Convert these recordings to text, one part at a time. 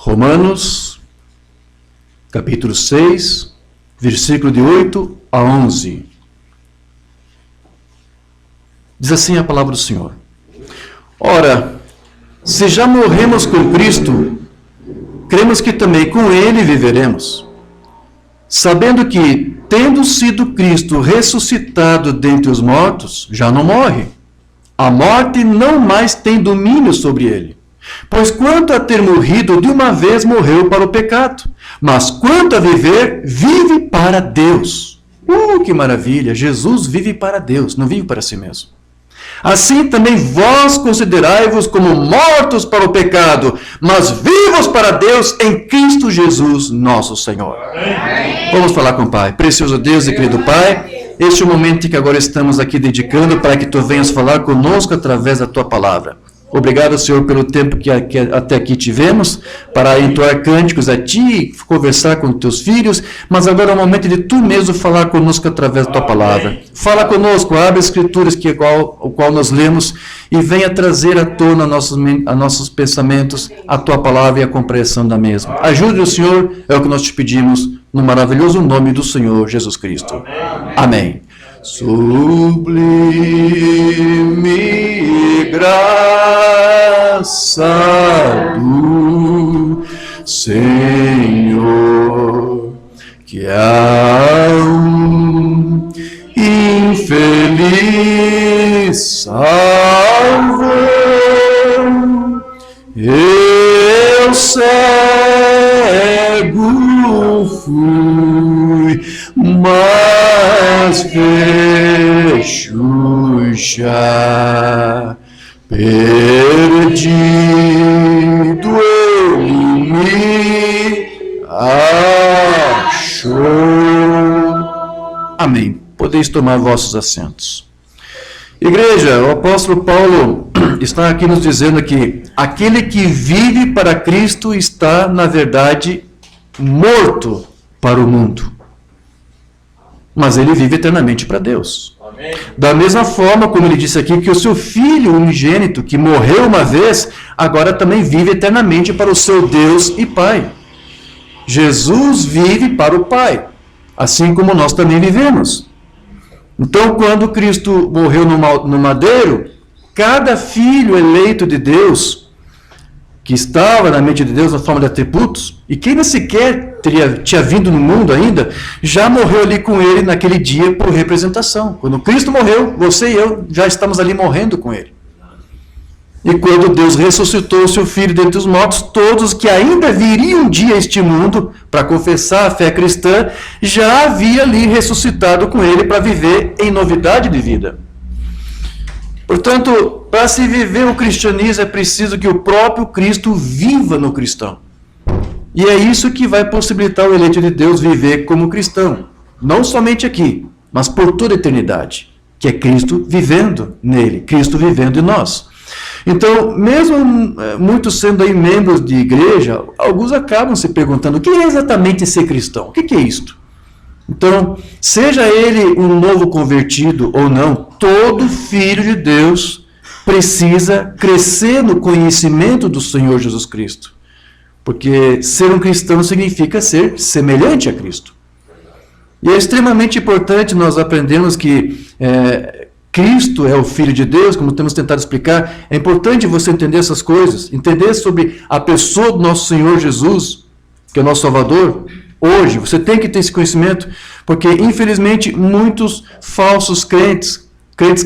Romanos, capítulo 6, versículo de 8 a 11. Diz assim a palavra do Senhor: Ora, se já morremos com Cristo, cremos que também com Ele viveremos, sabendo que, tendo sido Cristo ressuscitado dentre os mortos, já não morre. A morte não mais tem domínio sobre ele. Pois quanto a ter morrido, de uma vez morreu para o pecado. Mas quanto a viver, vive para Deus. Que maravilha! Jesus vive para Deus, não vive para si mesmo. Assim também vós considerai-vos como mortos para o pecado, mas vivos para Deus em Cristo Jesus, nosso Senhor. Amém. Vamos falar com o Pai. Precioso Deus e querido Pai, este é o momento que agora estamos aqui dedicando para que Tu venhas falar conosco através da Tua palavra. Obrigado, Senhor, pelo tempo que até aqui tivemos para entoar cânticos a Ti, conversar com Teus filhos, mas agora é o momento de Tu mesmo falar conosco através da Tua palavra. Fala conosco, abre as Escrituras o qual nós lemos e venha trazer à tona a nossos pensamentos, a Tua palavra e a compreensão da mesma. Ajude o Senhor, é o que nós te pedimos, no maravilhoso nome do Senhor Jesus Cristo. Amém. Sublime graça do Senhor, que a um infeliz salvou, eu cego fui, mas vejo já, perdido ele me achou. Amém. Podeis tomar vossos assentos. Igreja, o apóstolo Paulo está aqui nos dizendo que aquele que vive para Cristo está, na verdade, morto para o mundo. Mas ele vive eternamente para Deus. Amém. Da mesma forma, como ele disse aqui, que o seu filho unigênito, que morreu uma vez, agora também vive eternamente para o seu Deus e Pai. Jesus vive para o Pai, assim como nós também vivemos. Então, quando Cristo morreu no madeiro, cada filho eleito de Deus, que estava na mente de Deus na forma de atributos, e que ainda sequer tinha vindo no mundo ainda, já morreu ali com ele naquele dia por representação. Quando Cristo morreu, você e eu já estamos ali morrendo com ele. E quando Deus ressuscitou o seu Filho dentre os mortos, todos que ainda viriam um dia a este mundo para confessar a fé cristã, já havia ali ressuscitado com ele para viver em novidade de vida. Portanto, para se viver o cristianismo é preciso que o próprio Cristo viva no cristão. E é isso que vai possibilitar o eleito de Deus viver como cristão. Não somente aqui, mas por toda a eternidade. Que é Cristo vivendo nele, Cristo vivendo em nós. Então, mesmo muitos sendo aí membros de igreja, alguns acabam se perguntando: o que é exatamente ser cristão? O que é isto? Então, seja ele um novo convertido ou não, todo filho de Deus precisa crescer no conhecimento do Senhor Jesus Cristo. Porque ser um cristão significa ser semelhante a Cristo. E é extremamente importante nós aprendermos que Cristo é o Filho de Deus, como temos tentado explicar. É importante você entender essas coisas, entender sobre a pessoa do nosso Senhor Jesus, que é o nosso Salvador. Hoje, você tem que ter esse conhecimento, porque infelizmente muitos falsos crentes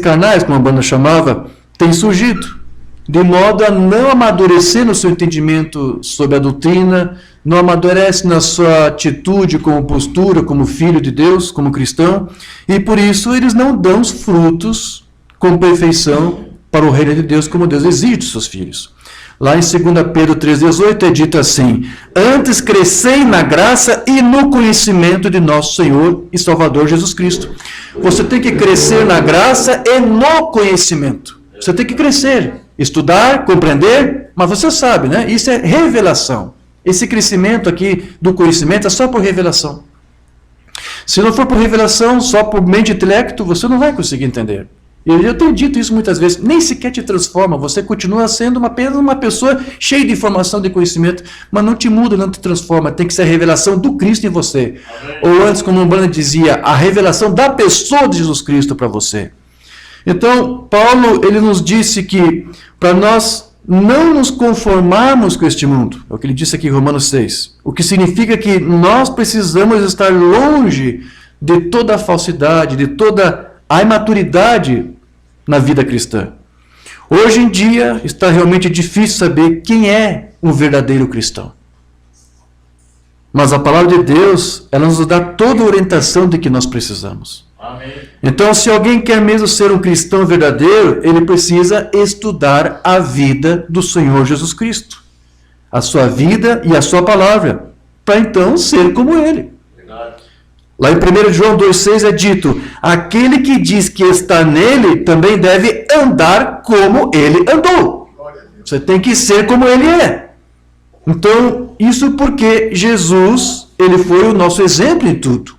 carnais, como a banda chamava, têm surgido, de modo a não amadurecer no seu entendimento sobre a doutrina, não amadurece na sua atitude como postura, como filho de Deus, como cristão, e por isso eles não dão os frutos com perfeição para o reino de Deus, como Deus exige dos seus filhos. Lá em 2 Pedro 3,18 é dito assim: antes crescei na graça e no conhecimento de nosso Senhor e Salvador Jesus Cristo. Você tem que crescer na graça e no conhecimento. Você tem que crescer, estudar, compreender, mas você sabe, né? Isso é revelação. Esse crescimento aqui do conhecimento é só por revelação. Se não for por revelação, só por mente e intelecto, você não vai conseguir entender. E eu tenho dito isso muitas vezes, nem sequer te transforma, você continua sendo apenas uma pessoa cheia de informação, de conhecimento, mas não te muda, não te transforma, tem que ser a revelação do Cristo em você. Amém. Ou antes, como o Umbanda dizia, a revelação da pessoa de Jesus Cristo para você. Então, Paulo, ele nos disse que para nós não nos conformarmos com este mundo, é o que ele disse aqui em Romanos 6, o que significa que nós precisamos estar longe de toda a falsidade, de toda a imaturidade na vida cristã. Hoje em dia está realmente difícil saber quem é um verdadeiro cristão. Mas a palavra de Deus, ela nos dá toda a orientação de que nós precisamos. Amém. Então, se alguém quer mesmo ser um cristão verdadeiro, ele precisa estudar a vida do Senhor Jesus Cristo. A sua vida e a sua palavra, para então ser como ele. Lá em 1 João 2,6 é dito, aquele que diz que está nele também deve andar como ele andou. Você tem que ser como ele é. Então, isso porque Jesus, ele foi o nosso exemplo em tudo.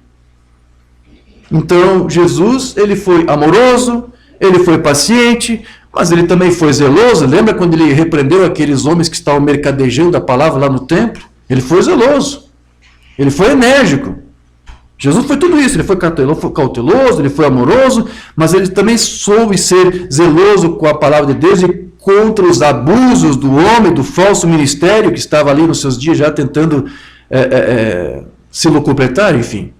Então, Jesus, ele foi amoroso, ele foi paciente, mas ele também foi zeloso. Lembra quando ele repreendeu aqueles homens que estavam mercadejando a palavra lá no templo? Ele foi zeloso, ele foi enérgico. Jesus foi tudo isso, ele foi cauteloso, ele foi amoroso, mas ele também soube ser zeloso com a palavra de Deus e contra os abusos do homem, do falso ministério que estava ali nos seus dias já tentando se locupletar, enfim.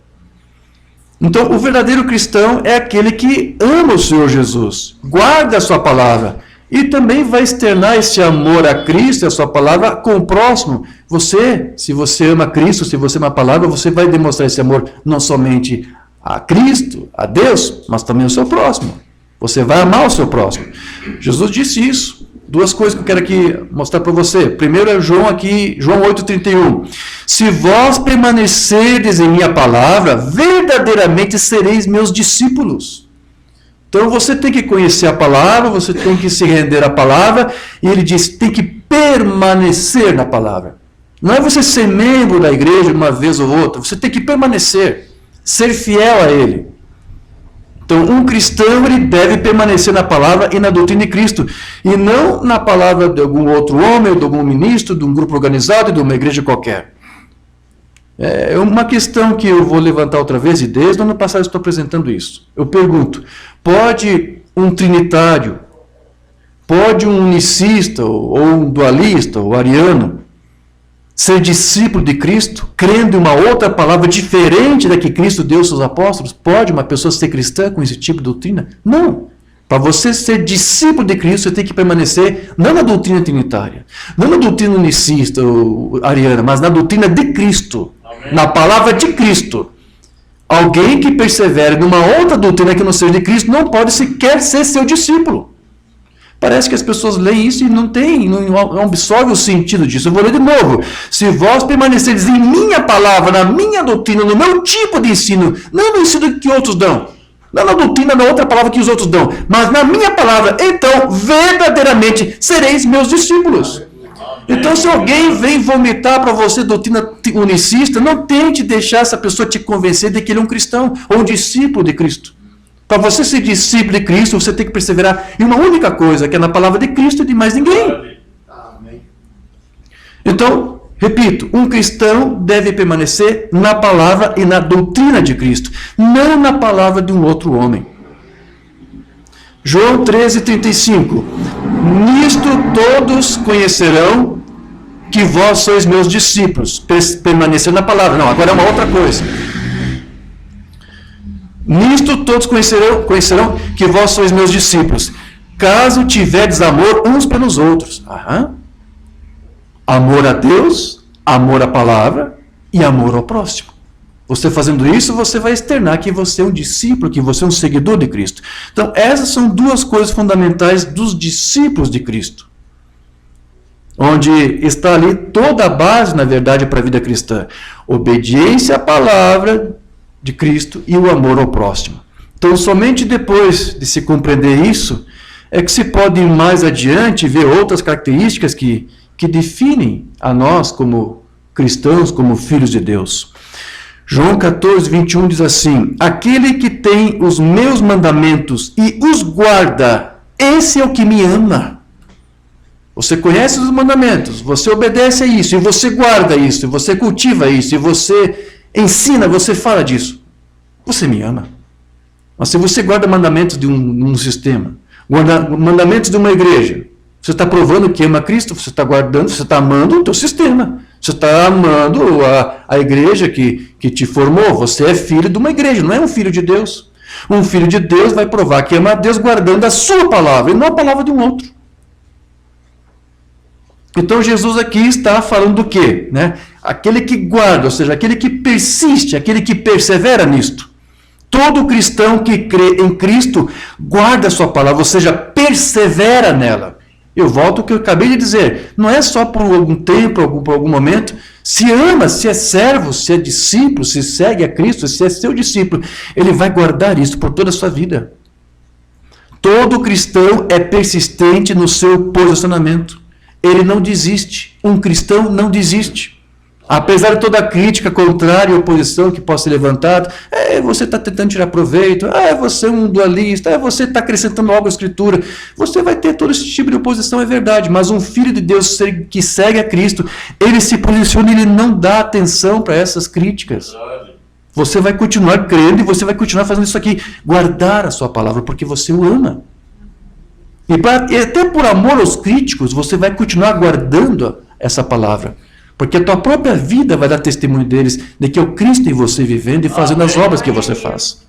Então, o verdadeiro cristão é aquele que ama o Senhor Jesus, guarda a sua palavra e também vai externar esse amor a Cristo e a sua palavra com o próximo. Você, se você ama Cristo, se você ama a palavra, você vai demonstrar esse amor não somente a Cristo, a Deus, mas também ao seu próximo. Você vai amar o seu próximo. Jesus disse isso. Duas coisas que eu quero aqui mostrar para você. Primeiro é João 8,31. Se vós permanecerdes em minha palavra, verdadeiramente sereis meus discípulos. Então você tem que conhecer a palavra, você tem que se render à palavra, e ele diz, tem que permanecer na palavra. Não é você ser membro da igreja uma vez ou outra, você tem que permanecer, ser fiel a ele. Então, um cristão, ele deve permanecer na palavra e na doutrina de Cristo, e não na palavra de algum outro homem, ou de algum ministro, de um grupo organizado, de uma igreja qualquer. É uma questão que eu vou levantar outra vez, e desde o ano passado estou apresentando isso. Eu pergunto, pode um trinitário, pode um unicista, ou um dualista, ou ariano, ser discípulo de Cristo, crendo em uma outra palavra diferente da que Cristo deu aos seus apóstolos? Pode uma pessoa ser cristã com esse tipo de doutrina? Não. Para você ser discípulo de Cristo, você tem que permanecer não na doutrina trinitária, não na doutrina unicista ou ariana, mas na doutrina de Cristo, Amém. Na palavra de Cristo. Alguém que persevere numa outra doutrina que não seja de Cristo não pode sequer ser seu discípulo. Parece que as pessoas leem isso e não absorvem o sentido disso. Eu vou ler de novo. Se vós permaneceres em minha palavra, na minha doutrina, no meu tipo de ensino, não no ensino que outros dão, não na doutrina, na outra palavra que os outros dão, mas na minha palavra, então verdadeiramente sereis meus discípulos. Então, se alguém vem vomitar para você doutrina unicista, não tente deixar essa pessoa te convencer de que ele é um cristão ou um discípulo de Cristo. Para você ser discípulo de Cristo, você tem que perseverar em uma única coisa, que é na palavra de Cristo e de mais ninguém. Amém. Então, repito, um cristão deve permanecer na palavra e na doutrina de Cristo, não na palavra de um outro homem. João 13,35. Nisto todos conhecerão que vós sois meus discípulos, permanecer na palavra. Não, agora é uma outra coisa. Nisto todos conhecerão que vós sois meus discípulos, caso tiverdes amor uns pelos outros. Amor a Deus, amor à palavra e amor ao próximo. Você fazendo isso, você vai externar que você é um discípulo, que você é um seguidor de Cristo. Então, essas são duas coisas fundamentais dos discípulos de Cristo. Onde está ali toda a base, na verdade, para a vida cristã. Obediência à palavra de Cristo e o amor ao próximo. Então, somente depois de se compreender isso, é que se pode ir mais adiante ver outras características que definem a nós como cristãos, como filhos de Deus. João 14, 21 diz assim: aquele que tem os meus mandamentos e os guarda, esse é o que me ama. Você conhece os mandamentos, você obedece a isso, e você guarda isso, e você cultiva isso, e você ensina, você fala disso. Você me ama. Mas se você guarda mandamentos de um sistema, guarda mandamentos de uma igreja, você está provando que ama Cristo, você está guardando, você está amando o teu sistema. Você está amando a igreja que te formou. Você é filho de uma igreja, não é um filho de Deus. Um filho de Deus vai provar que ama a Deus guardando a sua palavra, e não a palavra de um outro. Então Jesus aqui está falando do quê? Né? Aquele que guarda, ou seja, aquele que persiste, aquele que persevera nisto. Todo cristão que crê em Cristo guarda a sua palavra, ou seja, persevera nela. Eu volto ao que eu acabei de dizer. Não é só por algum tempo, por algum momento. Se ama, se é servo, se é discípulo, se segue a Cristo, se é seu discípulo, ele vai guardar isso por toda a sua vida. Todo cristão é persistente no seu posicionamento. Ele não desiste. Um cristão não desiste. Apesar de toda a crítica contrária e oposição que possa ser levantada, você está tentando tirar proveito, você é um dualista, você está acrescentando algo à Escritura, você vai ter todo esse tipo de oposição, é verdade, mas um filho de Deus que segue a Cristo, ele se posiciona e ele não dá atenção para essas críticas. Você vai continuar crendo e você vai continuar fazendo isso aqui, guardar a sua palavra, porque você o ama. E até por amor aos críticos, você vai continuar guardando essa palavra. Porque a tua própria vida vai dar testemunho deles, de que é o Cristo em você vivendo e fazendo as obras que você faz.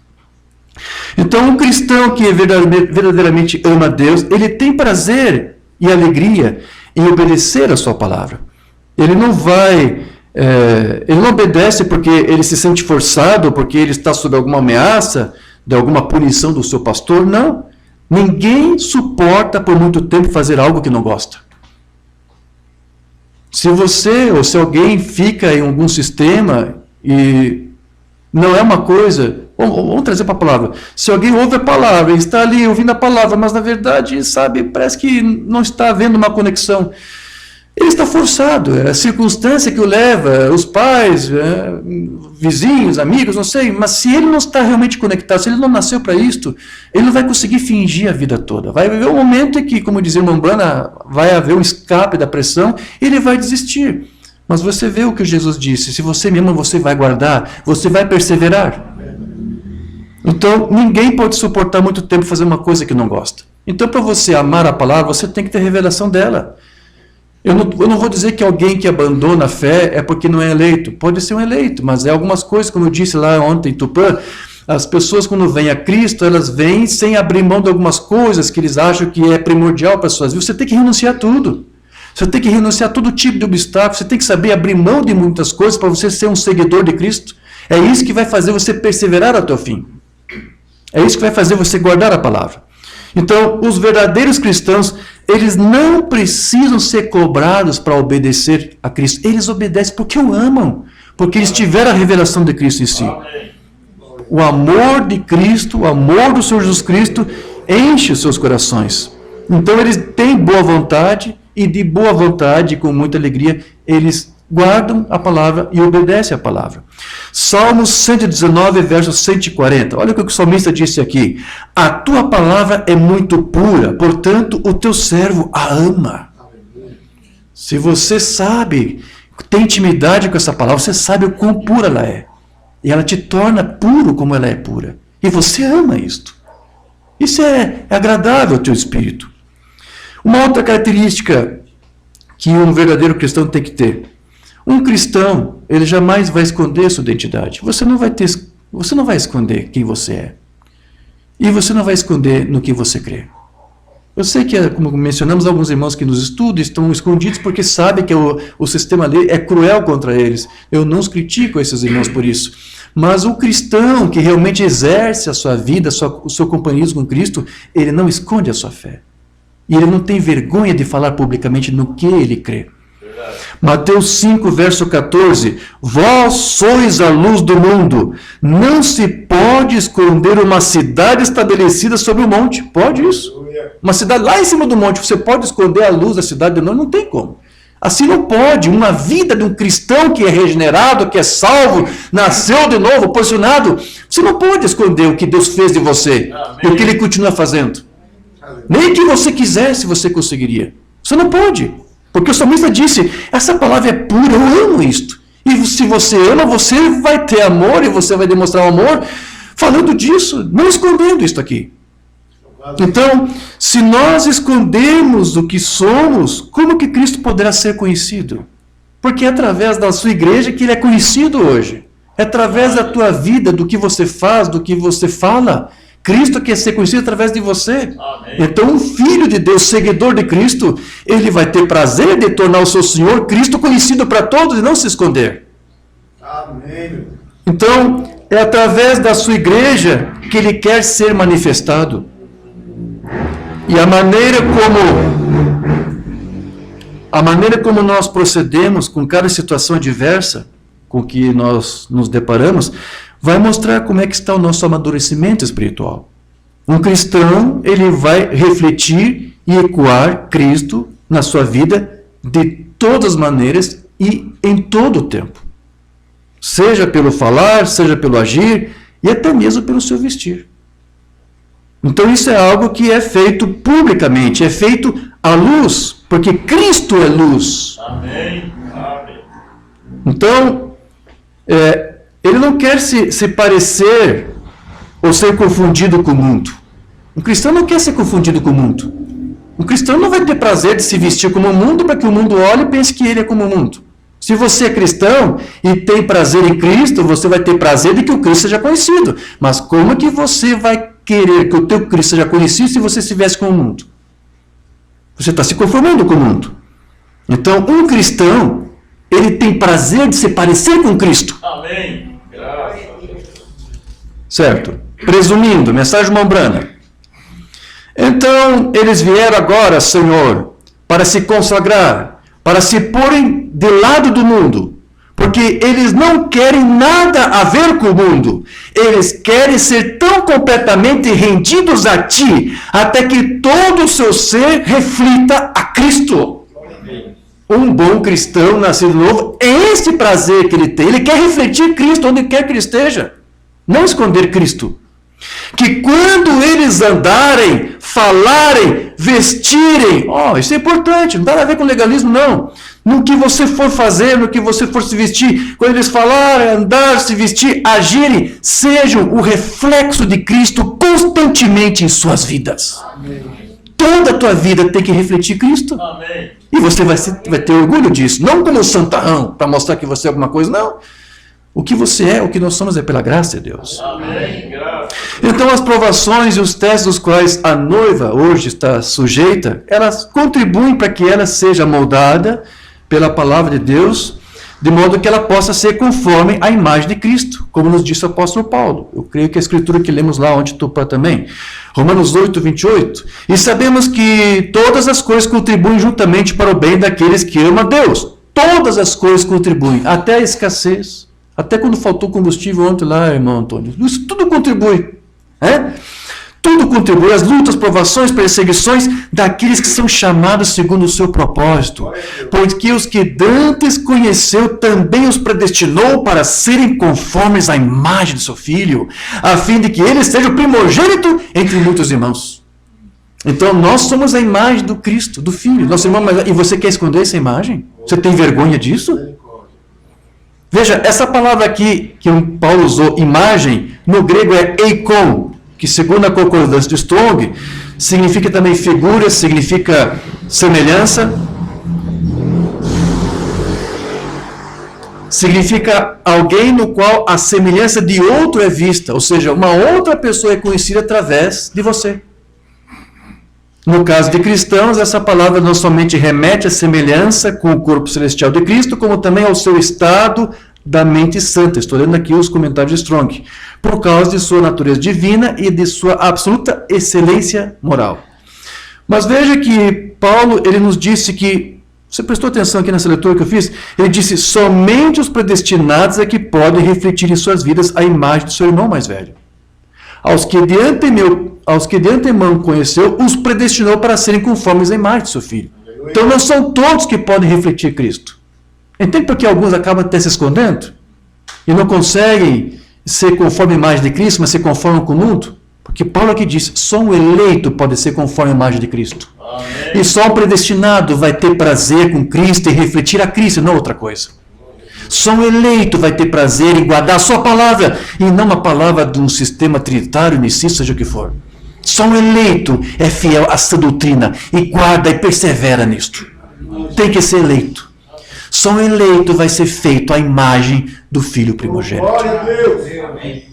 Então, um cristão que verdadeiramente ama a Deus, ele tem prazer e alegria em obedecer a sua palavra. Ele não obedece porque ele se sente forçado, porque ele está sob alguma ameaça, de alguma punição do seu pastor, não. Ninguém suporta por muito tempo fazer algo que não gosta. Se você ou se alguém fica em algum sistema e não é uma coisa, vamos trazer para a palavra, se alguém ouve a palavra e está ali ouvindo a palavra, mas na verdade, parece que não está havendo uma conexão, ele está forçado, é a circunstância que o leva, os pais, vizinhos, amigos, não sei, mas se ele não está realmente conectado, se ele não nasceu para isto, ele não vai conseguir fingir a vida toda. Vai haver um momento em que, como dizia o Umbanda, vai haver um escape da pressão, e ele vai desistir. Mas você vê o que Jesus disse, se você me ama, você vai guardar, você vai perseverar. Então, ninguém pode suportar muito tempo fazer uma coisa que não gosta. Então, para você amar a palavra, você tem que ter revelação dela. Eu não vou dizer que alguém que abandona a fé é porque não é eleito. Pode ser um eleito, mas é algumas coisas, como eu disse lá ontem em Tupã, as pessoas quando vêm a Cristo, elas vêm sem abrir mão de algumas coisas que eles acham que é primordial para as suas vidas. Você tem que renunciar a tudo. Você tem que renunciar a todo tipo de obstáculo. Você tem que saber abrir mão de muitas coisas para você ser um seguidor de Cristo. É isso que vai fazer você perseverar até o fim. É isso que vai fazer você guardar a palavra. Então, os verdadeiros cristãos, eles não precisam ser cobrados para obedecer a Cristo. Eles obedecem porque o amam, porque eles tiveram a revelação de Cristo em si. O amor de Cristo, o amor do Senhor Jesus Cristo, enche os seus corações. Então, eles têm boa vontade, e de boa vontade, com muita alegria, eles guardam a palavra e obedecem a palavra. Salmos 119, verso 140. Olha o que o salmista disse aqui. A tua palavra é muito pura, portanto o teu servo a ama. Se você sabe, tem intimidade com essa palavra, você sabe o quão pura ela é. E ela te torna puro como ela é pura. E você ama isto. Isso é agradável ao teu espírito. Uma outra característica que um verdadeiro cristão tem que ter. Um cristão, ele jamais vai esconder sua identidade. Você não vai esconder quem você é. E você não vai esconder no que você crê. Eu sei que, como mencionamos, alguns irmãos que nos estudam estão escondidos porque sabem que o sistema é cruel contra eles. Eu não os critico esses irmãos por isso. Mas o cristão que realmente exerce a sua vida, o seu companheirismo com Cristo, ele não esconde a sua fé. E ele não tem vergonha de falar publicamente no que ele crê. Mateus 5, verso 14. Vós sois a luz do mundo. Não se pode esconder uma cidade estabelecida sobre o monte. Pode isso? Uma cidade lá em cima do monte, você pode esconder a luz da cidade? Não tem como. Assim não pode. Uma vida de um cristão que é regenerado, que é salvo, nasceu de novo, posicionado, você não pode esconder o que Deus fez de você, e o que Ele continua fazendo. Nem que você quisesse, você conseguiria. Você não pode. Porque o salmista disse, essa palavra é pura, eu amo isto. E se você ama, você vai ter amor e você vai demonstrar o amor falando disso, não escondendo isto aqui. Então, se nós escondermos o que somos, como que Cristo poderá ser conhecido? Porque é através da sua igreja que Ele é conhecido hoje. É através da tua vida, do que você faz, do que você fala. Cristo quer ser conhecido através de você. Amém. Então, um filho de Deus, seguidor de Cristo, ele vai ter prazer de tornar o seu Senhor Cristo conhecido para todos e não se esconder. Amém. Então, é através da sua igreja que Ele quer ser manifestado. E a maneira como nós procedemos com cada situação adversa com que nós nos deparamos, vai mostrar como é que está o nosso amadurecimento espiritual. Um cristão, ele vai refletir e ecoar Cristo na sua vida de todas as maneiras e em todo o tempo. Seja pelo falar, seja pelo agir e até mesmo pelo seu vestir. Então isso é algo que é feito publicamente, é feito à luz, porque Cristo é luz. Amém. Amém. Então, ele não quer se parecer ou ser confundido com o mundo. Um cristão não quer ser confundido com o mundo. Um cristão não vai ter prazer de se vestir como o mundo para que o mundo olhe e pense que ele é como o mundo. Se você é cristão e tem prazer em Cristo, você vai ter prazer de que o Cristo seja conhecido. Mas como é que você vai querer que o teu Cristo seja conhecido se você se veste com o mundo? Você está se conformando com o mundo. Então, um cristão, ele tem prazer de se parecer com Cristo. Amém. Graças a Deus. Certo. Presumindo, mensagem Mombrana. Então, eles vieram agora, Senhor, para se consagrar, para se porem de lado do mundo, porque eles não querem nada a ver com o mundo. Eles querem ser tão completamente rendidos a Ti, até que todo o seu ser reflita a Cristo. Um bom cristão nascido novo, é esse prazer que ele tem. Ele quer refletir Cristo onde quer que ele esteja. Não esconder Cristo. Que quando eles andarem, falarem, vestirem, isso é importante, não tem nada a ver com legalismo, não. No que você for fazer, no que você for se vestir, quando eles falarem, andar, se vestir, agirem, sejam o reflexo de Cristo constantemente em suas vidas. Amém. Toda a tua vida tem que refletir Cristo. Amém. E você vai ter orgulho disso, não como um santarrão, para mostrar que você é alguma coisa, não. O que você é, o que nós somos é pela graça de Deus. Amém. Então as provações e os testes dos quais a noiva hoje está sujeita, elas contribuem para que ela seja moldada pela palavra de Deus, de modo que ela possa ser conforme à imagem de Cristo, como nos disse o apóstolo Paulo. Eu creio que a escritura que lemos lá onde Tupã também. Romanos 8, 28. E sabemos que todas as coisas contribuem juntamente para o bem daqueles que amam a Deus. Todas as coisas contribuem, até a escassez. Até quando faltou combustível ontem lá, irmão Antônio. Isso tudo contribui. Tudo contribui. As lutas, provações, perseguições daqueles que são chamados segundo o seu propósito. Porque os que dantes conheceu também os predestinou para serem conformes à imagem de seu Filho, a fim de que ele seja o primogênito entre muitos irmãos. Então nós somos a imagem do Cristo, do Filho. Nosso irmão, e você quer esconder essa imagem? Você tem vergonha disso? Veja, essa palavra aqui que o Paulo usou, imagem, no grego é eikon, que segundo a concordância de Strong, significa também figura, significa semelhança, significa alguém no qual a semelhança de outro é vista, ou seja, uma outra pessoa é conhecida através de você. No caso de cristãos, essa palavra não somente remete à semelhança com o corpo celestial de Cristo, como também ao seu estado da mente santa. Estou lendo aqui os comentários de Strong. Por causa de sua natureza divina e de sua absoluta excelência moral. Mas veja que Paulo, ele nos disse que, você prestou atenção aqui nessa leitura que eu fiz? Ele disse, somente os predestinados é que podem refletir em suas vidas a imagem do seu irmão mais velho. Aos que de antemão conheceu, os predestinou para serem conformes à imagem de seu Filho. Então não são todos que podem refletir Cristo. Entende por que alguns acabam até se escondendo? E não conseguem ser conforme a imagem de Cristo, mas se conformam com o mundo? Porque Paulo aqui diz, só um eleito pode ser conforme a imagem de Cristo. Amém. E só um predestinado vai ter prazer com Cristo e refletir a Cristo, não outra coisa. Só um eleito vai ter prazer em guardar a sua palavra, e não a palavra de um sistema trinitário, unicista, seja o que for. Só um eleito é fiel a essa doutrina e guarda e persevera nisto. Tem que ser eleito. Só um eleito vai ser feito à imagem do Filho primogênito. Glória a Deus.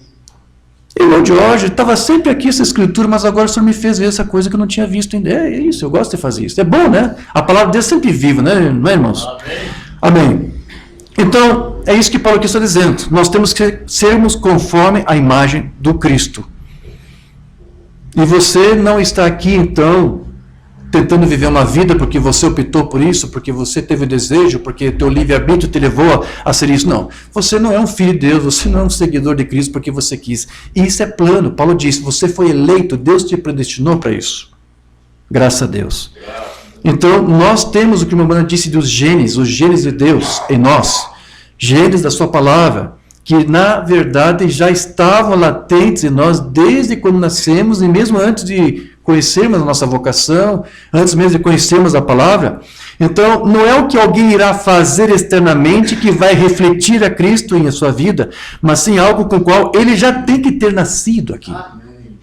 Eu de hoje estava sempre aqui essa escritura, mas agora o Senhor me fez ver essa coisa que eu não tinha visto ainda. É isso, eu gosto de fazer isso. É bom, né? A palavra de Deus é sempre viva, né? Não é, irmãos? Amém. Amém. Então, é isso que Paulo aqui está dizendo. Nós temos que sermos conforme a imagem do Cristo. E você não está aqui, então, tentando viver uma vida porque você optou por isso, porque você teve o desejo, porque teu livre-arbítrio te levou a ser isso. Não. Você não é um filho de Deus, você não é um seguidor de Cristo porque você quis. E isso é plano. Paulo disse, você foi eleito, Deus te predestinou para isso. Graças a Deus. Então, nós temos o que o irmão disse dos genes, os genes de Deus em nós. Genes da sua palavra, que na verdade já estavam latentes em nós desde quando nascemos e mesmo antes de conhecermos a nossa vocação, antes mesmo de conhecermos a palavra. Então, não é o que alguém irá fazer externamente que vai refletir a Cristo em sua vida, mas sim algo com o qual ele já tem que ter nascido aqui.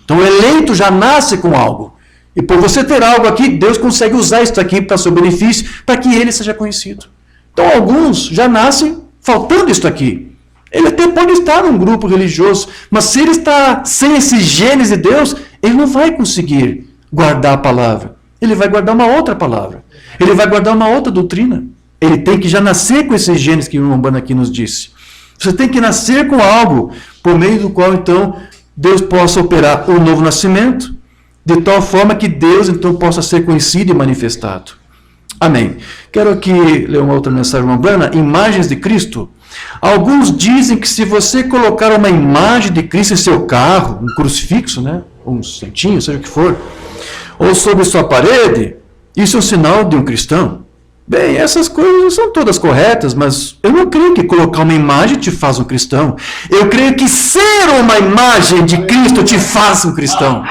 Então, o eleito já nasce com algo. E por você ter algo aqui, Deus consegue usar isso aqui para seu benefício, para que ele seja conhecido. Então, alguns já nascem faltando isso aqui. Ele até pode estar num grupo religioso, mas se ele está sem esses genes de Deus, ele não vai conseguir guardar a palavra. Ele vai guardar uma outra palavra. Ele vai guardar uma outra doutrina. Ele tem que já nascer com esses genes que o irmão Bana aqui nos disse. Você tem que nascer com algo, por meio do qual, então, Deus possa operar um novo nascimento, de tal forma que Deus, então, possa ser conhecido e manifestado. Amém. Quero aqui ler uma outra mensagem, irmão Bana. Imagens de Cristo. Alguns dizem que se você colocar uma imagem de Cristo em seu carro, um crucifixo, né, ou um santinho, seja o que for, ou sobre sua parede, isso é um sinal de um cristão. Bem, essas coisas são todas corretas, mas eu não creio que colocar uma imagem te faz um cristão. Eu creio que ser uma imagem de Cristo te faz um cristão.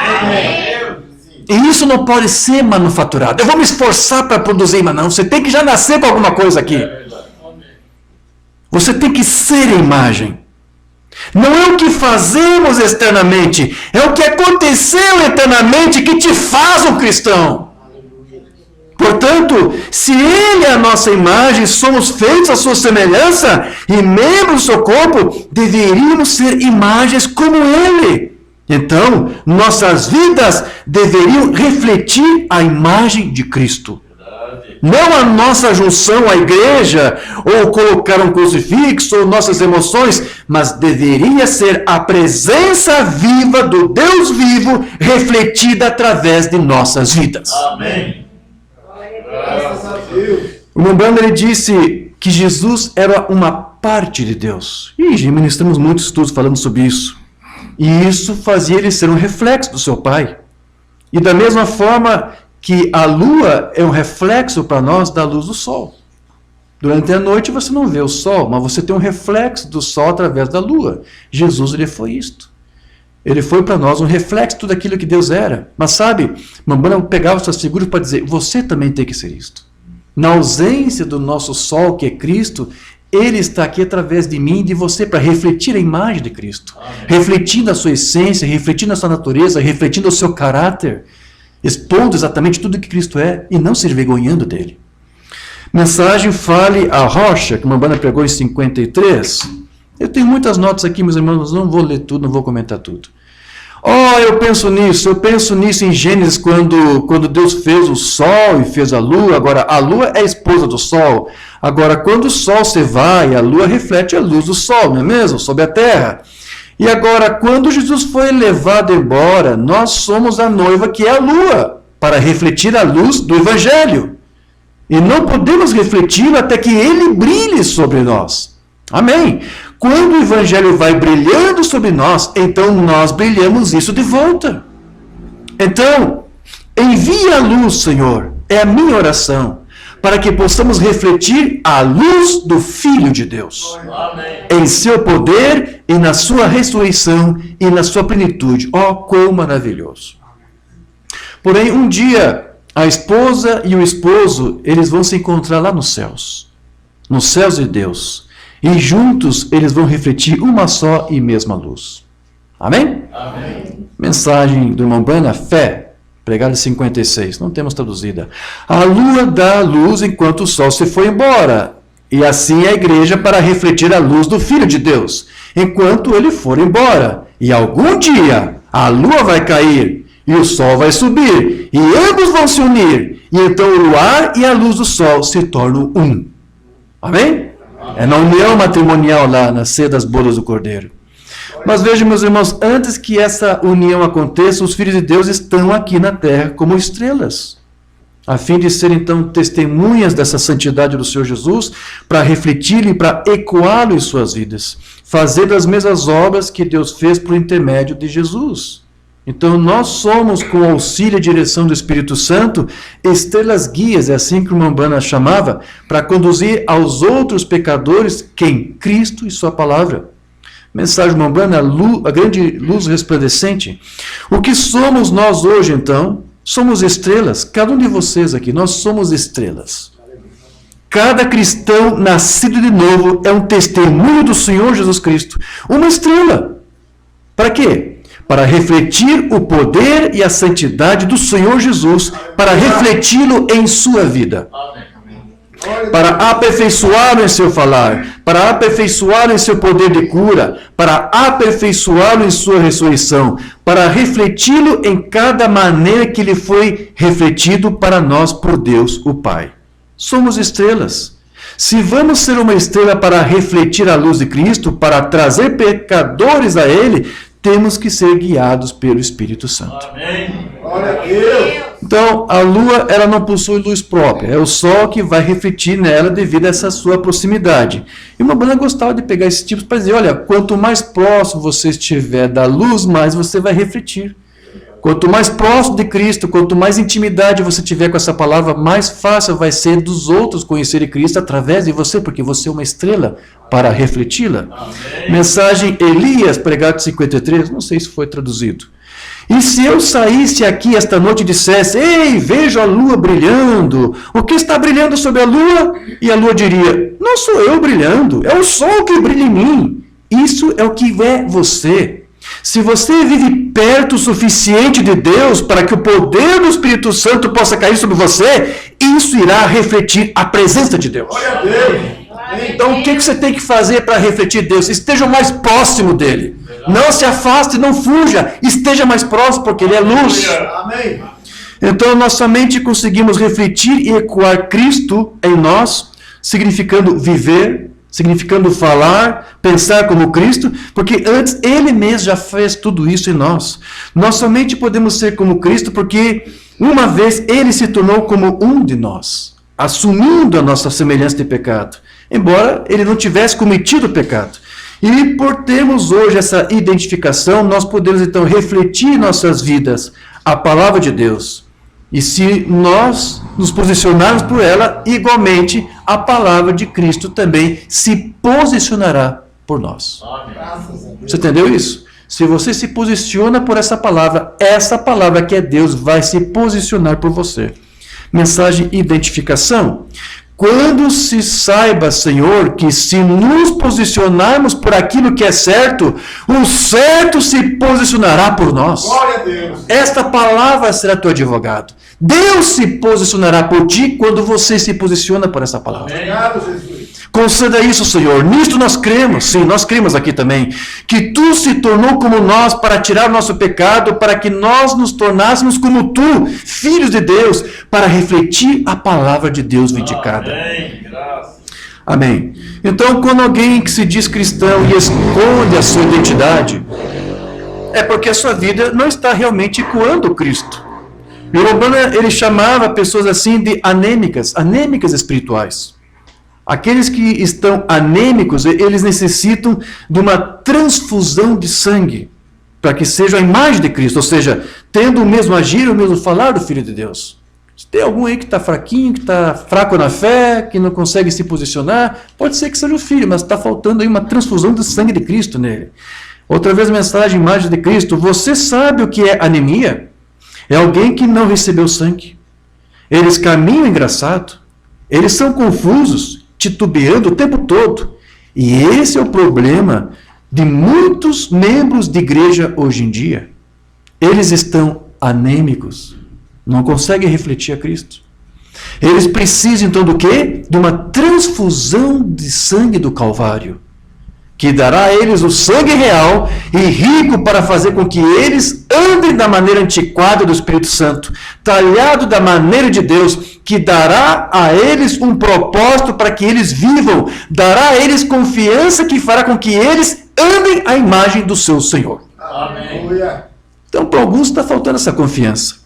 E isso não pode ser manufaturado. Eu vou me esforçar para produzir, mas não. Você tem que já nascer com alguma coisa aqui. Você tem que ser a imagem. Não é o que fazemos externamente, é o que aconteceu eternamente que te faz um cristão. Portanto, se Ele é a nossa imagem, somos feitos à sua semelhança e membros do seu corpo, deveríamos ser imagens como Ele. Então, nossas vidas deveriam refletir a imagem de Cristo. Não a nossa junção à igreja, ou colocar um crucifixo, ou nossas emoções, mas deveria ser a presença viva do Deus vivo refletida através de nossas vidas. Amém. Graças a Deus. O Membano, ele disse que Jesus era uma parte de Deus. E ministramos muitos estudos falando sobre isso. E isso fazia ele ser um reflexo do seu Pai. E da mesma forma que a lua é um reflexo para nós da luz do sol. Durante a noite você não vê o sol, mas você tem um reflexo do sol através da lua. Jesus, ele foi isto. Ele foi para nós um reflexo de tudo aquilo que Deus era. Mas sabe, Mambana pegava suas figuras para dizer, você também tem que ser isto. Na ausência do nosso sol, que é Cristo, Ele está aqui através de mim e de você para refletir a imagem de Cristo. Amém. Refletindo a sua essência, refletindo a sua natureza, refletindo o seu caráter, expondo exatamente tudo que Cristo é e não se envergonhando dele. Mensagem Fale a Rocha, que Mambana pregou em 53. Eu tenho muitas notas aqui, meus irmãos, mas não vou ler tudo, não vou comentar tudo. Eu penso nisso em Gênesis, quando Deus fez o sol e fez a lua. Agora, a lua é a esposa do sol. Agora, quando o sol se vai, a lua reflete a luz do sol, não é mesmo? Sobre a terra. E agora, quando Jesus foi levado embora, nós somos a noiva que é a lua, para refletir a luz do Evangelho. E não podemos refleti-lo até que ele brilhe sobre nós. Amém. Quando o Evangelho vai brilhando sobre nós, então nós brilhamos isso de volta. Então, envia a luz, Senhor, é a minha oração, para que possamos refletir a luz do Filho de Deus. Amém. Em seu poder e na sua ressurreição e na sua plenitude. Oh, quão maravilhoso! Porém, um dia, a esposa e o esposo, eles vão se encontrar lá nos céus de Deus. E juntos eles vão refletir uma só e mesma luz. Amém? Amém. Mensagem do irmão Branham, fé, pregada 56, não temos traduzida. A lua dá a luz enquanto o sol se foi embora. E assim a igreja para refletir a luz do Filho de Deus, enquanto ele for embora. E algum dia a lua vai cair e o sol vai subir, e ambos vão se unir. E então o luar e a luz do sol se tornam um. Amém? É na união matrimonial lá, na ceia das bodas do Cordeiro. Mas vejam, meus irmãos, antes que essa união aconteça, os filhos de Deus estão aqui na terra como estrelas, a fim de serem então testemunhas dessa santidade do Senhor Jesus, para refletir e para ecoá-lo em suas vidas, fazendo as mesmas obras que Deus fez por intermédio de Jesus. Então nós somos, com o auxílio e direção do Espírito Santo, estrelas guias, é assim que o irmão Branham chamava, para conduzir aos outros pecadores quem? Cristo e sua palavra. Mensagem do irmão Branham, a grande luz resplandecente. O que somos nós hoje então? Somos estrelas. Cada um de vocês aqui, nós somos estrelas. Cada cristão nascido de novo é um testemunho do Senhor Jesus Cristo. Uma estrela. Para quê? Para refletir o poder e a santidade do Senhor Jesus, para refleti-lo em sua vida. Para aperfeiçoá-lo em seu falar, para aperfeiçoá-lo em seu poder de cura, para aperfeiçoá-lo em sua ressurreição, para refleti-lo em cada maneira que ele foi refletido para nós por Deus, o Pai. Somos estrelas. Se vamos ser uma estrela para refletir a luz de Cristo, para trazer pecadores a Ele, temos que ser guiados pelo Espírito Santo. Amém. Glória a Deus. Então, a lua, ela não possui luz própria. É o sol que vai refletir nela devido a essa sua proximidade. E uma banda gostava de pegar esse tipo para dizer, olha, quanto mais próximo você estiver da luz, mais você vai refletir. Quanto mais próximo de Cristo, quanto mais intimidade você tiver com essa palavra, mais fácil vai ser dos outros conhecerem Cristo através de você, porque você é uma estrela para refleti-la. Mensagem Elias, pregado 53, não sei se foi traduzido. E se eu saísse aqui esta noite e dissesse, ei, vejo a lua brilhando, o que está brilhando sobre a lua? E a lua diria, não sou eu brilhando, é o sol que brilha em mim. Isso é o que é você. Se você vive perto o suficiente de Deus para que o poder do Espírito Santo possa cair sobre você, isso irá refletir a presença de Deus. Glória a Deus. Então o que você tem que fazer para refletir Deus? Esteja mais próximo dele. Não se afaste, não fuja. Esteja mais próximo porque ele é luz. Amém. Então nós somente conseguimos refletir e ecoar Cristo em nós, significando viver, significando falar, pensar como Cristo, porque antes Ele mesmo já fez tudo isso em nós. Nós somente podemos ser como Cristo porque uma vez Ele se tornou como um de nós, assumindo a nossa semelhança de pecado, embora Ele não tivesse cometido o pecado. E por termos hoje essa identificação, nós podemos então refletir em nossas vidas a palavra de Deus. E se nós nos posicionarmos por ela, igualmente a palavra de Cristo também se posicionará por nós. Você entendeu isso? Se você se posiciona por essa palavra que é Deus vai se posicionar por você. Mensagem identificação. Quando se saiba, Senhor, que se nos posicionarmos por aquilo que é certo, o certo se posicionará por nós. Glória a Deus. Esta palavra será teu advogado. Deus se posicionará por ti quando você se posiciona por essa palavra. Obrigado, Jesus. Conceda isso, Senhor. Nisto nós cremos, sim, nós cremos aqui também, que Tu se tornou como nós para tirar o nosso pecado, para que nós nos tornássemos como Tu, filhos de Deus, para refletir a palavra de Deus vindicada. Amém. Graças. Amém. Então, quando alguém que se diz cristão e esconde a sua identidade, é porque a sua vida não está realmente ecoando Cristo. E o Urbana, ele chamava pessoas assim de anêmicas espirituais. Aqueles que estão anêmicos, eles necessitam de uma transfusão de sangue, para que seja a imagem de Cristo, ou seja, tendo o mesmo agir, o mesmo falar do Filho de Deus. Se tem algum aí que está fraquinho, que está fraco na fé, que não consegue se posicionar, pode ser que seja o filho, mas está faltando aí uma transfusão do sangue de Cristo nele. Outra vez, mensagem, imagem de Cristo. Você sabe o que é anemia? É alguém que não recebeu sangue. Eles caminham engraçado. Eles são confusos, titubeando o tempo todo. E esse é o problema de muitos membros de igreja hoje em dia. Eles estão anêmicos. Não conseguem refletir a Cristo. Eles precisam, então, do quê? De uma transfusão de sangue do Calvário, que dará a eles o sangue real e rico para fazer com que eles andem da maneira antiquada do Espírito Santo, talhado da maneira de Deus, que dará a eles um propósito para que eles vivam, dará a eles confiança que fará com que eles andem à imagem do seu Senhor. Amém. Então, para alguns está faltando essa confiança.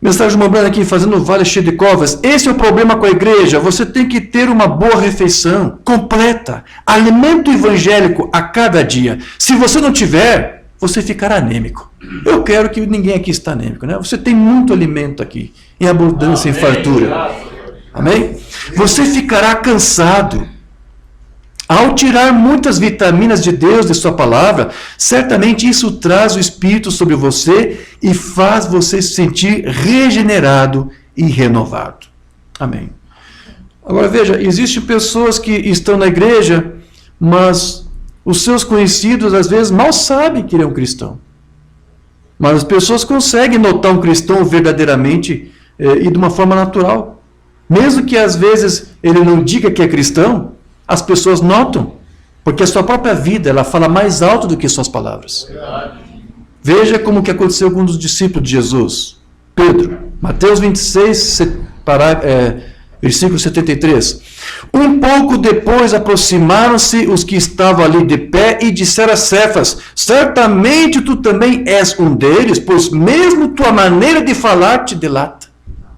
Mensagem Mombrana aqui, fazendo vale cheio de covas. Esse é o problema com a igreja. Você tem que ter uma boa refeição, completa, alimento evangélico a cada dia. Se você não tiver, você ficará anêmico. Eu quero que ninguém aqui está anêmico, né? Você tem muito alimento aqui, em abundância, em fartura. Amém? Você ficará cansado. Ao tirar muitas vitaminas de Deus de sua palavra, certamente isso traz o Espírito sobre você e faz você se sentir regenerado e renovado. Amém. Agora veja, existem pessoas que estão na igreja, mas os seus conhecidos às vezes mal sabem que ele é um cristão. Mas as pessoas conseguem notar um cristão verdadeiramente e de uma forma natural. Mesmo que às vezes ele não diga que é cristão, as pessoas notam, porque a sua própria vida ela fala mais alto do que suas palavras. Veja como que aconteceu com um dos discípulos de Jesus, Pedro. Mateus 26, versículo 73. Um pouco depois aproximaram-se os que estavam ali de pé e disseram a Cefas: certamente tu também és um deles, pois mesmo tua maneira de falar te delata.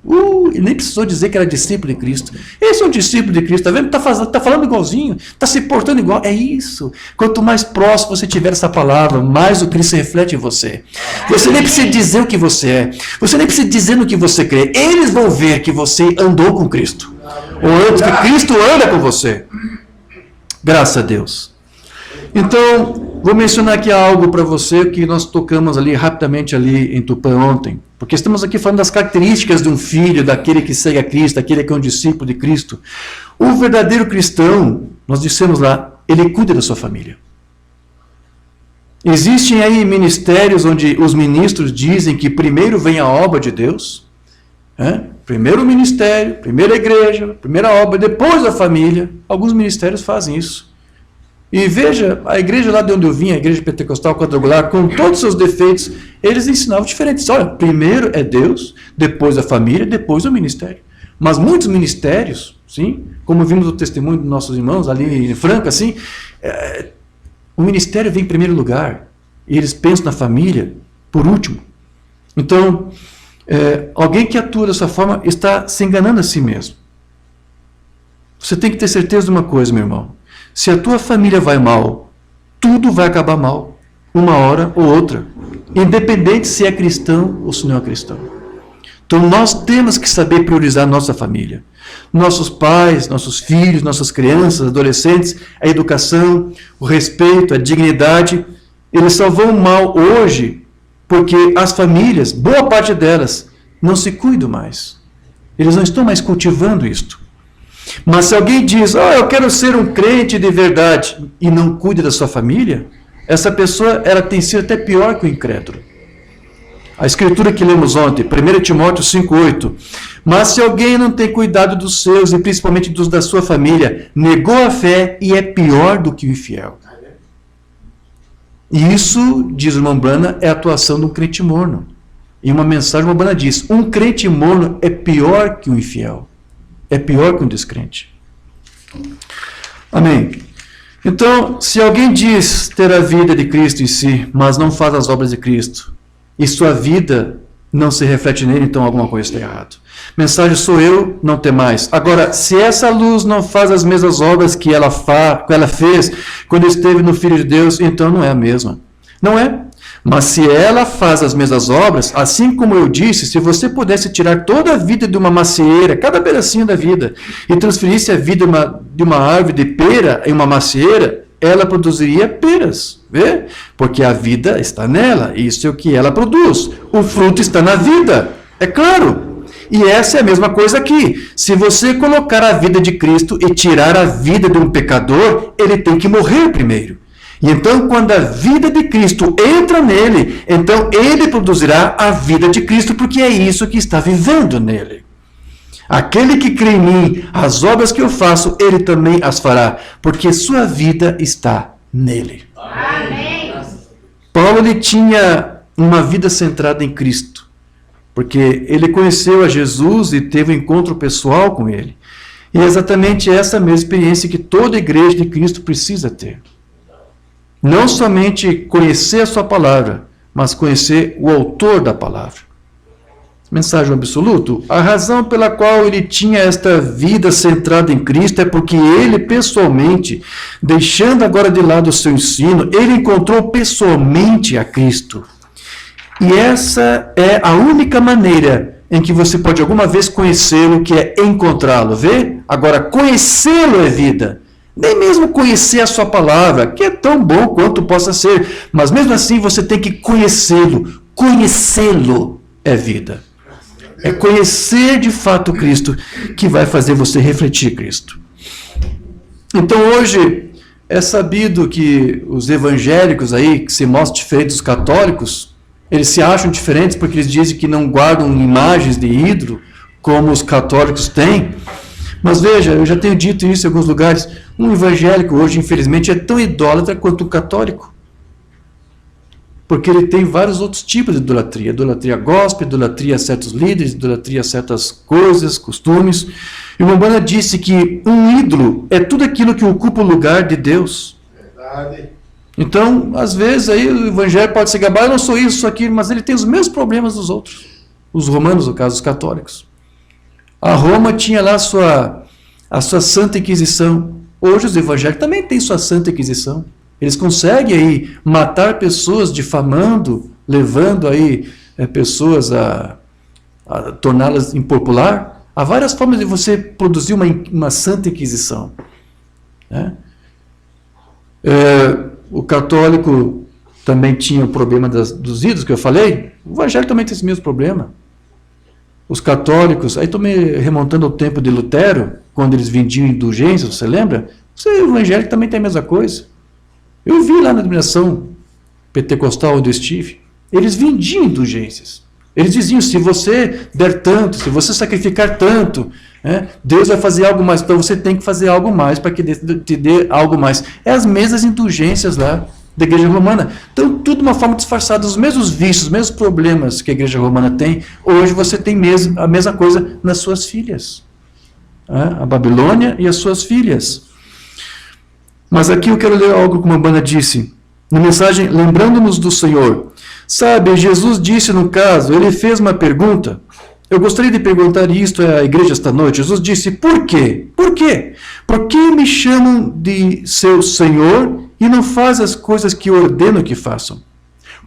Ele nem precisou dizer que era discípulo de Cristo. Esse é um discípulo de Cristo, está vendo? Está falando igualzinho, está se portando igual. É isso. Quanto mais próximo você tiver essa palavra, mais o Cristo reflete em você. Você nem precisa dizer o que você é. Você nem precisa dizer no que você crê. Eles vão ver que você andou com Cristo. Ou antes que Cristo anda com você. Graças a Deus. Então, vou mencionar aqui algo para você que nós tocamos ali rapidamente ali em Tupã ontem. Porque estamos aqui falando das características de um filho, daquele que segue a Cristo, daquele que é um discípulo de Cristo. O verdadeiro cristão, nós dissemos lá, ele cuida da sua família. Existem aí ministérios onde os ministros dizem que primeiro vem a obra de Deus, primeiro o ministério, primeiro a igreja, primeira obra, depois a família. Alguns ministérios fazem isso. E veja, a igreja lá de onde eu vim, a igreja pentecostal quadrangular, com todos os seus defeitos, eles ensinavam diferente. Olha, primeiro é Deus, depois a família, depois o ministério. Mas muitos ministérios, sim, como vimos no testemunho dos nossos irmãos ali em Franca, assim, o ministério vem em primeiro lugar. E eles pensam na família por último. Então, alguém que atua dessa forma está se enganando a si mesmo. Você tem que ter certeza de uma coisa, meu irmão. Se a tua família vai mal, tudo vai acabar mal, uma hora ou outra, independente se é cristão ou se não é cristão. Então nós temos que saber priorizar nossa família, nossos pais, nossos filhos, nossas crianças, adolescentes, a educação, o respeito, a dignidade. Eles só vão mal hoje porque as famílias, boa parte delas, não se cuidam mais. Eles não estão mais cultivando isto. Mas se alguém diz, eu quero ser um crente de verdade, e não cuida da sua família, essa pessoa ela tem sido até pior que o incrédulo. A escritura que lemos ontem, 1 Timóteo 5,8. Mas se alguém não tem cuidado dos seus, e principalmente dos da sua família, negou a fé e é pior do que o infiel. E isso, diz o irmão Brana, é a atuação de um crente morno. E uma mensagem, o irmão Brana diz, um crente morno é pior que um infiel. É pior que um descrente. Amém. Então, se alguém diz ter a vida de Cristo em si, mas não faz as obras de Cristo, e sua vida não se reflete nele, então alguma coisa está errada. Mensagem: sou eu, não tem mais. Agora, se essa luz não faz as mesmas obras que ela fez quando esteve no Filho de Deus, então não é a mesma. Não é. Mas se ela faz as mesmas obras, assim como eu disse, se você pudesse tirar toda a vida de uma macieira, cada pedacinho da vida, e transferisse a vida de uma árvore de pera em uma macieira, ela produziria peras, vê? Porque a vida está nela, isso é o que ela produz. O fruto está na vida, é claro. E essa é a mesma coisa aqui. Se você colocar a vida de Cristo e tirar a vida de um pecador, ele tem que morrer primeiro. E então, quando a vida de Cristo entra nele, então ele produzirá a vida de Cristo, porque é isso que está vivendo nele. Aquele que crê em mim, as obras que eu faço, ele também as fará, porque sua vida está nele. Amém. Paulo ele tinha uma vida centrada em Cristo, porque ele conheceu a Jesus e teve um encontro pessoal com ele. E é exatamente essa mesma experiência que toda igreja de Cristo precisa ter. Não somente conhecer a sua palavra, mas conhecer o autor da palavra. Mensagem absoluto. A razão pela qual ele tinha esta vida centrada em Cristo é porque ele pessoalmente, deixando agora de lado o seu ensino, ele encontrou pessoalmente a Cristo. E essa é a única maneira em que você pode alguma vez conhecê-lo, que é encontrá-lo, vê? Agora, conhecê-lo é vida. Nem mesmo conhecer a sua palavra, que é tão bom quanto possa ser, mas mesmo assim você tem que conhecê-lo. Conhecê-lo é vida. É conhecer de fato Cristo que vai fazer você refletir Cristo. Então hoje é sabido que os evangélicos aí, que se mostram diferentes dos católicos, eles se acham diferentes porque eles dizem que não guardam imagens de ídolo, como os católicos têm. Mas veja, eu já tenho dito isso em alguns lugares, um evangélico hoje, infelizmente, é tão idólatra quanto um católico. Porque ele tem vários outros tipos de idolatria. Idolatria gospel, idolatria a certos líderes, idolatria a certas coisas, costumes. E o Umbanda disse que um ídolo é tudo aquilo que ocupa o lugar de Deus. Verdade. Então, às vezes, aí o evangelho pode se gabar, eu não sou isso, aquilo, mas ele tem os mesmos problemas dos outros. Os romanos, no caso, os católicos. A Roma tinha lá a sua Santa Inquisição. Hoje os evangélicos também têm sua Santa Inquisição. Eles conseguem aí matar pessoas difamando, levando aí pessoas a torná-las impopular. Há várias formas de você produzir uma Santa Inquisição. Né? O católico também tinha o problema dos ídolos que eu falei. O evangélico também tem esse mesmo problema. Os católicos, aí estou me remontando ao tempo de Lutero, quando eles vendiam indulgências, você lembra? O evangélico também tem a mesma coisa. Eu vi lá na denominação pentecostal onde eu estive, eles vendiam indulgências. Eles diziam, se você der tanto, se você sacrificar tanto, Deus vai fazer algo mais, então você tem que fazer algo mais para que te dê algo mais. É as mesmas indulgências lá da igreja romana. Então, tudo de uma forma disfarçada, os mesmos vícios, os mesmos problemas que a igreja romana tem, hoje você tem a mesma coisa nas suas filhas. A Babilônia e as suas filhas. Mas aqui eu quero ler algo que uma banda disse, na mensagem Lembrando-nos do Senhor. Sabe, Jesus disse no caso, ele fez uma pergunta, eu gostaria de perguntar isto à igreja esta noite. Jesus disse, por quê? Por quê? Por que me chamam de seu Senhor e não faz as coisas que eu ordeno que façam?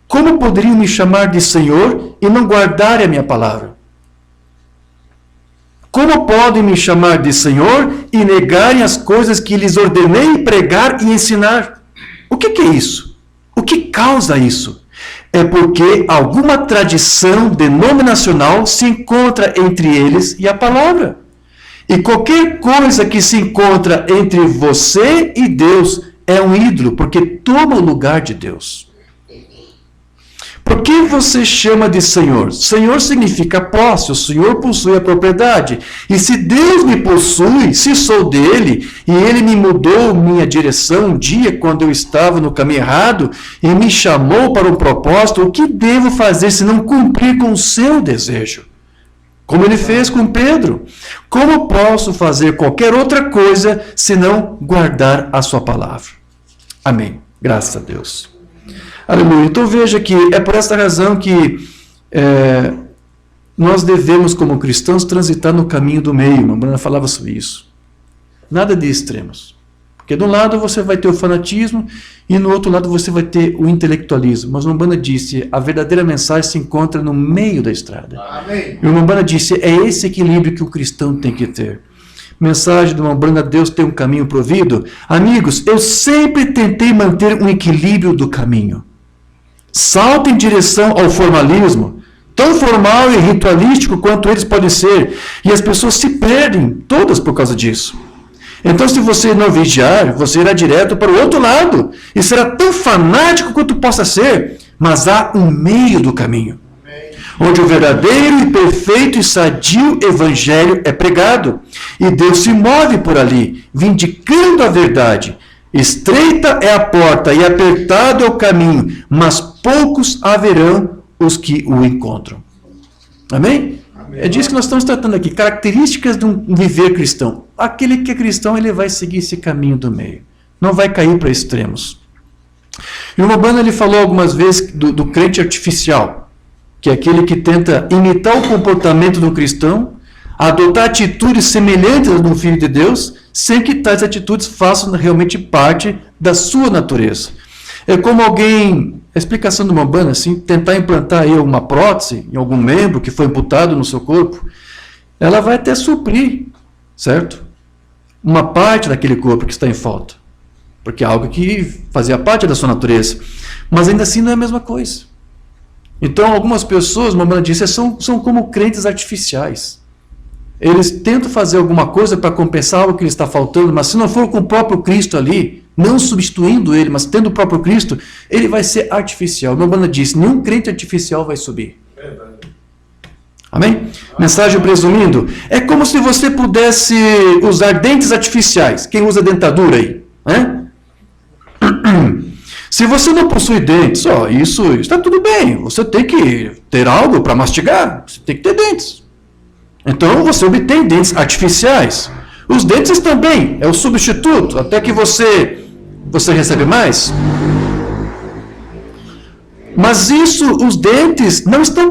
Como poderiam me chamar de Senhor e não guardarem a minha palavra? Como podem me chamar de Senhor e negarem as coisas que lhes ordenei pregar e ensinar? O que é isso? O que causa isso? É porque alguma tradição denominacional se encontra entre eles e a palavra. E qualquer coisa que se encontra entre você e Deus é um ídolo, porque toma o lugar de Deus. Por que você chama de Senhor? Senhor significa posse, o Senhor possui a propriedade. E se Deus me possui, se sou dele, e ele me mudou minha direção um dia quando eu estava no caminho errado, e me chamou para um propósito, o que devo fazer se não cumprir com o seu desejo? Como ele fez com Pedro. Como posso fazer qualquer outra coisa se não guardar a sua palavra? Amém. Graças a Deus. Aleluia. Então veja que é por esta razão que nós devemos, como cristãos, transitar no caminho do meio. A Bruna falava sobre isso. Nada de extremos. Porque de um lado você vai ter o fanatismo e no outro lado você vai ter o intelectualismo. Mas o Umbanda disse, a verdadeira mensagem se encontra no meio da estrada. Amém. E o Umbanda disse, é esse equilíbrio que o cristão tem que ter. Mensagem do Umbanda, Deus tem um caminho provido. Amigos, eu sempre tentei manter um equilíbrio do caminho. Salto em direção ao formalismo, tão formal e ritualístico quanto eles podem ser. E as pessoas se perdem, todas por causa disso. Então, se você não vigiar, você irá direto para o outro lado e será tão fanático quanto possa ser, mas há um meio do caminho, onde o verdadeiro e perfeito e sadio evangelho é pregado, e Deus se move por ali, vindicando a verdade. Estreita é a porta e apertado é o caminho, mas poucos haverão os que o encontram. Amém? É disso que nós estamos tratando aqui, características de um viver cristão. Aquele que é cristão, ele vai seguir esse caminho do meio, não vai cair para extremos. E o Umbanda, ele falou algumas vezes do crente artificial, que é aquele que tenta imitar o comportamento do cristão, adotar atitudes semelhantes às do Filho de Deus, sem que tais atitudes façam realmente parte da sua natureza. É como alguém, a explicação do Umbanda, assim, tentar implantar aí uma prótese em algum membro que foi amputado no seu corpo, ela vai até suprir, certo? Uma parte daquele corpo que está em falta, porque é algo que fazia parte da sua natureza, mas ainda assim não é a mesma coisa. Então, algumas pessoas, uma Umbanda disse, são como crentes artificiais. Eles tentam fazer alguma coisa para compensar o que lhe está faltando, mas se não for com o próprio Cristo ali, não substituindo ele, mas tendo o próprio Cristo, ele vai ser artificial. Uma Umbanda disse, nenhum crente artificial vai subir. Amém? Mensagem presumindo, é como se você pudesse usar dentes artificiais. Quem usa dentadura aí? Né? Se você não possui dentes, isso está tudo bem. Você tem que ter algo para mastigar. Você tem que ter dentes. Então você obtém dentes artificiais. Os dentes estão bem, é o substituto, até que você recebe mais. Mas os dentes não estão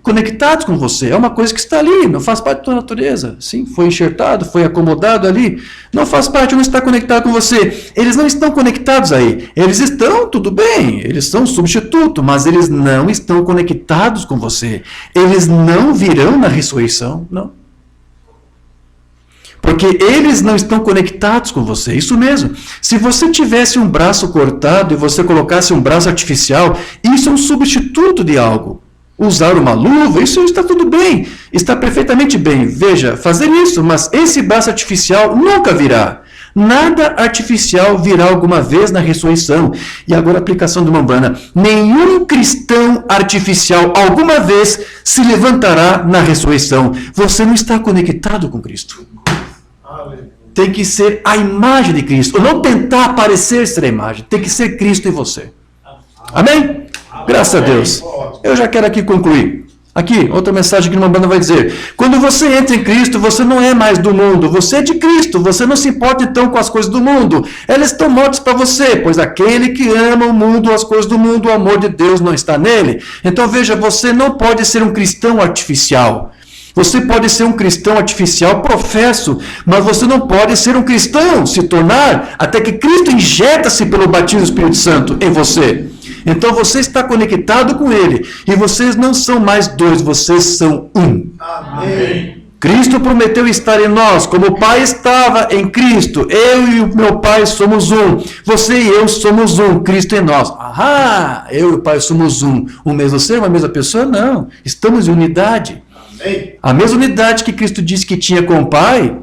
conectados com você. É uma coisa que está ali, não faz parte da tua natureza. Sim, foi enxertado, foi acomodado ali. Não faz parte, não está conectado com você. Eles não estão conectados aí. Eles estão, tudo bem, eles são substituto, mas eles não estão conectados com você. Eles não virão na ressurreição, não. Porque eles não estão conectados com você. Isso mesmo. Se você tivesse um braço cortado e você colocasse um braço artificial, isso é um substituto de algo. Usar uma luva, isso está tudo bem, está perfeitamente bem. Veja, fazer isso, mas esse braço artificial nunca virá. Nada artificial virá alguma vez na ressurreição. E agora a aplicação do Umbanda. Nenhum cristão artificial alguma vez se levantará na ressurreição. Você não está conectado com Cristo. Tem que ser a imagem de Cristo. Ou não tentar parecer ser a imagem. Tem que ser Cristo em você. Amém? Graças a Deus. Eu já quero aqui concluir. Aqui, outra mensagem que uma banda vai dizer. Quando você entra em Cristo, você não é mais do mundo. Você é de Cristo. Você não se importa então com as coisas do mundo. Elas estão mortas para você. Pois aquele que ama o mundo, as coisas do mundo, o amor de Deus não está nele. Então veja, você não pode ser um cristão artificial. Você pode ser um cristão artificial, professo, mas você não pode ser um cristão, se tornar, até que Cristo injeta-se pelo batismo do Espírito Santo em você. Então você está conectado com Ele. E vocês não são mais dois, vocês são um. Amém. Cristo prometeu estar em nós, como o Pai estava em Cristo. Eu e o meu Pai somos um. Você e eu somos um. Cristo em nós. Ah, eu e o Pai somos um. O mesmo ser, uma mesma pessoa? Não. Estamos em unidade. A mesma unidade que Cristo disse que tinha com o Pai,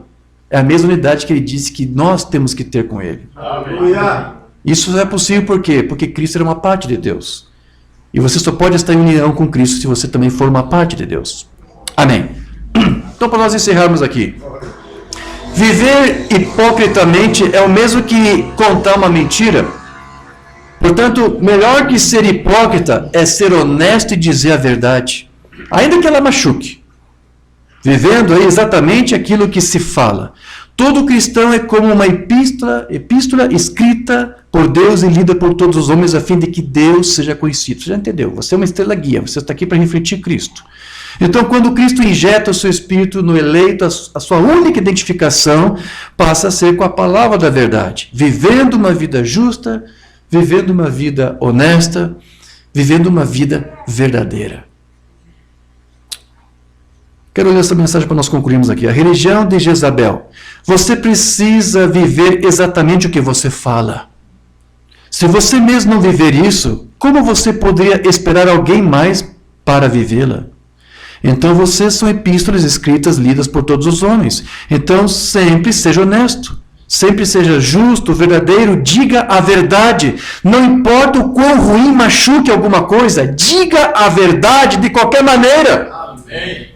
é a mesma unidade que Ele disse que nós temos que ter com Ele. Aleluia. Isso é possível por quê? Porque Cristo era uma parte de Deus. E você só pode estar em união com Cristo se você também for uma parte de Deus. Amém. Então, para nós encerrarmos aqui. Viver hipocritamente é o mesmo que contar uma mentira. Portanto, melhor que ser hipócrita é ser honesto e dizer a verdade, ainda que ela machuque. Vivendo aí exatamente aquilo que se fala. Todo cristão é como uma epístola escrita por Deus e lida por todos os homens a fim de que Deus seja conhecido. Você já entendeu? Você é uma estrela guia, você está aqui para refletir Cristo. Então, quando Cristo injeta o seu Espírito no eleito, a sua única identificação passa a ser com a palavra da verdade. Vivendo uma vida justa, vivendo uma vida honesta, vivendo uma vida verdadeira. Quero ler essa mensagem para nós concluirmos aqui. A religião de Jezabel. Você precisa viver exatamente o que você fala. Se você mesmo não viver isso, como você poderia esperar alguém mais para vivê-la? Então vocês são epístolas escritas, lidas por todos os homens. Então sempre seja honesto. Sempre seja justo, verdadeiro, diga a verdade. Não importa o quão ruim machuque alguma coisa, diga a verdade de qualquer maneira. Amém.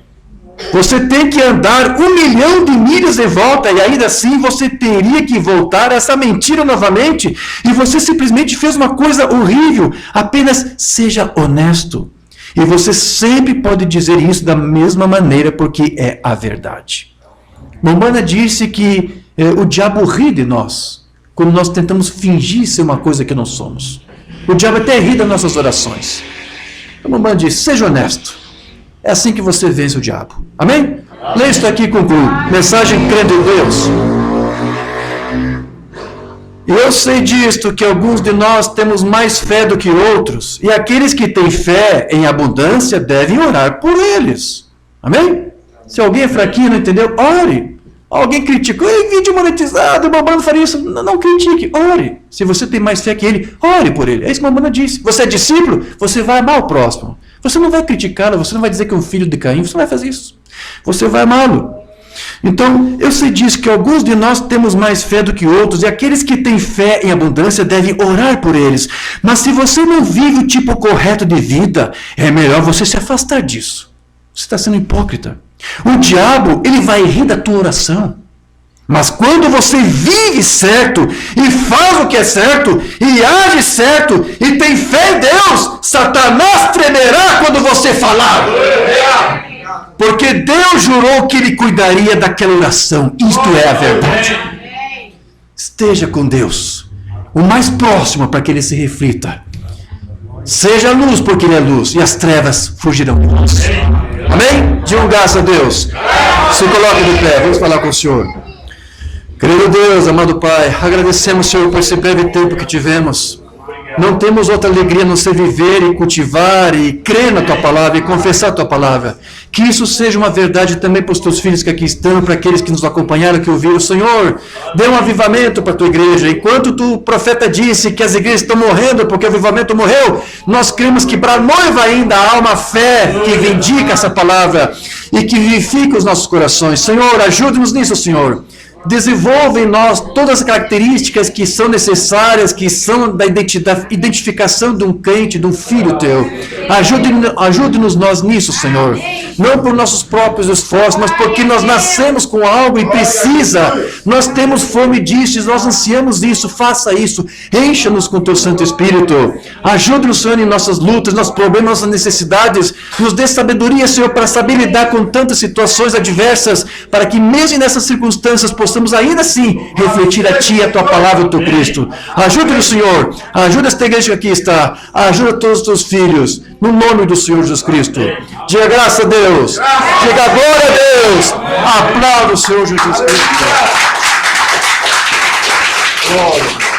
Você tem que andar 1 milhão de milhas de volta e ainda assim você teria que voltar a essa mentira novamente e você simplesmente fez uma coisa horrível. Apenas seja honesto. E você sempre pode dizer isso da mesma maneira porque é a verdade. Mombana disse que o diabo ri de nós quando nós tentamos fingir ser uma coisa que não somos. O diabo até ri das nossas orações. A Mombana disse, seja honesto. É assim que você vence o diabo. Amém? Leia isso aqui e concluo. Mensagem crendo em Deus. Eu sei disto que alguns de nós temos mais fé do que outros, e aqueles que têm fé em abundância devem orar por eles. Amém? Se alguém é fraquinho, não entendeu, ore. Alguém criticou, vídeo monetizado, o Mombana faria isso. Não critique, ore. Se você tem mais fé que ele, ore por ele. É isso que o Mombana disse. Você é discípulo, você vai amar o próximo. Você não vai criticá-lo, você não vai dizer que é um filho de Caim, você não vai fazer isso. Você vai amá-lo. Então, eu sei disso, que alguns de nós temos mais fé do que outros, e aqueles que têm fé em abundância devem orar por eles. Mas se você não vive o tipo correto de vida, é melhor você se afastar disso. Você está sendo hipócrita. O diabo, ele vai rir da tua oração. Mas quando você vive certo, e faz o que é certo, e age certo, e tem fé em Deus, Satanás tremerá quando você falar. Porque Deus jurou que Ele cuidaria daquela oração. Isto é a verdade. Esteja com Deus, o mais próximo para que Ele se reflita. Seja a luz, porque Ele é luz, e as trevas fugirão de nós. Amém? Digam graças a Deus. Se coloque de pé, vamos falar com o Senhor. Querido Deus, amado Pai, agradecemos, Senhor, por esse breve tempo que tivemos. Não temos outra alegria a não ser viver e cultivar e crer na Tua Palavra e confessar a Tua Palavra. Que isso seja uma verdade também para os Teus filhos que aqui estão, para aqueles que nos acompanharam, que ouviram. Senhor, dê um avivamento para a Tua igreja. Enquanto o profeta disse que as igrejas estão morrendo porque o avivamento morreu, nós cremos que para a noiva ainda há uma fé que vindica essa palavra e que vivifica os nossos corações. Senhor, ajude-nos nisso, Senhor. Desenvolve em nós todas as características que são necessárias, que são da identificação de um crente, de um filho teu. Ajude-nos nós nisso, Senhor. Não por nossos próprios esforços, mas porque nós nascemos com algo e precisa. Nós temos fome disso, nós ansiamos isso. Faça isso. Encha-nos com o teu Santo Espírito. Ajude-nos, Senhor, em nossas lutas, nossos problemas, nossas necessidades. Nos dê sabedoria, Senhor, para saber lidar com tantas situações adversas, para que mesmo nessas circunstâncias possamos ainda assim refletir a Ti, a Tua Palavra, o Teu Cristo. Ajude-nos, Senhor. Ajuda esta igreja que aqui está. Ajuda todos os Teus filhos. No nome do Senhor Jesus Cristo. Diga graças a Deus. Diga glória a Deus. Aplauda o Senhor Jesus Cristo. Glória.